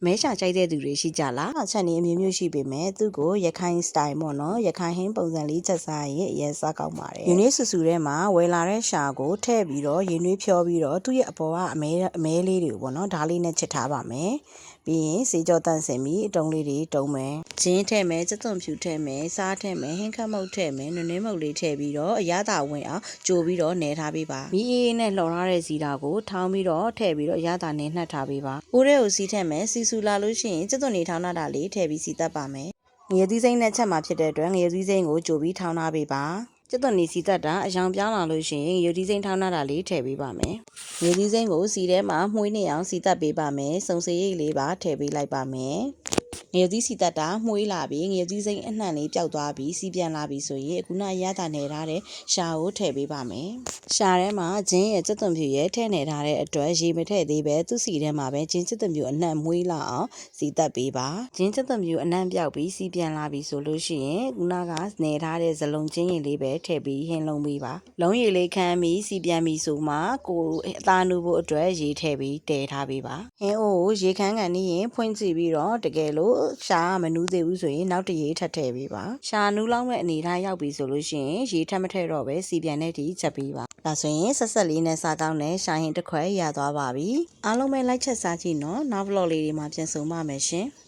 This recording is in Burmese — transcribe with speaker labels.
Speaker 1: မဲရှာကြိုက်တဲ့သူတွေရှိကြလား။ချက်နေအမျိုးမျိုးရှိပေမဲ့သူ့ကိုရခိုင်စတိုင်ပေါ့နော်။ရခိုင်ဟင်းပုံစံလေးချက်စားရင်အရင်စားကောက်ပါတယ်။ယူနစ်ဆူဆူထဲမှာဝယ်လာတဲ့ရှာကိုထည့်ပြီးတော့ရေနွေးဖြောပြီးတော့သူ့ရဲ့အပေါ်ကအမဲလေးတွေကိုပေါ့နော်။ဓာတ်လေးနဲ့ချစ်ထားပါမယ်။ပြီးရင်စေကြောတန့်စင်ပြီးအတုံးလေးတွေတုံးမယ်။ဂျင်းထည့်မယ်၊စက်သွန်ဖြူထည့်မယ်၊စားထည့်မယ်၊ဟင်းခတ်မုတ်ထည့်မယ်၊နွနွေးမုတ်လေးထည့်ပြီးတော့အရသာဝင်အောင်ကြိုပြီးတော့နယ်ထားပေးပါ။မီးအေးနဲ့လှော်ထားတဲ့စီတာကိုထောင်းပြီးတော့ထည့်ပြီးတော့အရသာနဲ့နှက်ထားပေးပါ။အိုးထဲကိုစီးထည့်မယ်၊စီဆူလာလို့ရှိရင်စက်သွန်နေထောင်းတာလေးထည့်ပြီးစီတက်ပါမယ်။ငရုတ်သီးစိမ့်နဲ့ချက်မှာဖြစ်တဲ့အတွက်ငရုတ်သီးစိမ့်ကိုကြိုပြီးထောင်းထားပေးပါ။ကျက်သွန်နေစီတက်တာအယောင်ပြောင်းလာလို့ရှိရင်ငရုတ်သီးစိမ့်ထောင်းတာလေးထည့်ပေးပါမယ်။ငရုတ်သီးစိမ့်ကိုစီထဲမှာမှုေးနေအောင်စီတက်ပေးပါမယ်။စုံစရိတ်လေးပါထည့်ပေးလိုက်ပါမယ်။ငရုတ်သီးစီတက်တာမှုေးလာပြီးငရုတ်သီးစိမ့်အနှံ့လေးပျောက်သွားပြီးစီးပြန်လာပြီးဆိုရင်အခုနရတာနေထားတဲ့ရှာကိုထည့်ပေးပါမယ်။ရှာထဲမှာဂျင်းရဲ့ကျက်သွန်ဖြူရဲ့ထည့်နေထားတဲ့အတွက်ရေမထည့်သေးပဲသူ့စီထဲမှာပဲဂျင်းကျက်သွန်ဖြူအနှံ့မှုေးလာအောင်စီတက်ပေးပါ။ဂျင်းကျက်သွန်ဖြူအနှံ့ပျောက်ပြီးစီးပြန်လာပြီးဆိုလို့ရှိရင်ခုနကနေထားတဲ့ဇလုံးချင်းရင်လေးပဲထည့်ပြီးဟင်းလုံးပေးပါ။လုံးရည်လေးခမ်းပြီးစီပြန်ပြီးဆိုမှကိုအသားနူဖို့အတွက်ရေထည့်ပြီးတည်ထားပေးပါ။ဟင်းအိုးကိုရေခမ်းကန်နေရင်ဖွင့်ကြည့်ပြီးတော့တကယ်လို့ရှာမနူးသေးဘူးဆိုရင်နောက်တရေထပ်ထည့်ပေးပါ။ရှာနူးလောက်မဲ့အနေထားရောက်ပြီဆိုလို့ရှိရင်ရေထပ်မထည့်တော့ပဲစီပြန်တဲ့ထိချက်ပေးပါ။ဒါဆိုရင်ဆက်ဆက်လေးနဲ့စားကောင်းတဲ့ရှာဟင်းတစ်ခွက်ရသွားပါပြီ။အားလုံးပဲလိုက်ချက်စားကြည့်နော်။နောက် vlog လေးတွေမှာပြန်ဆုံပါမယ်ရှင်။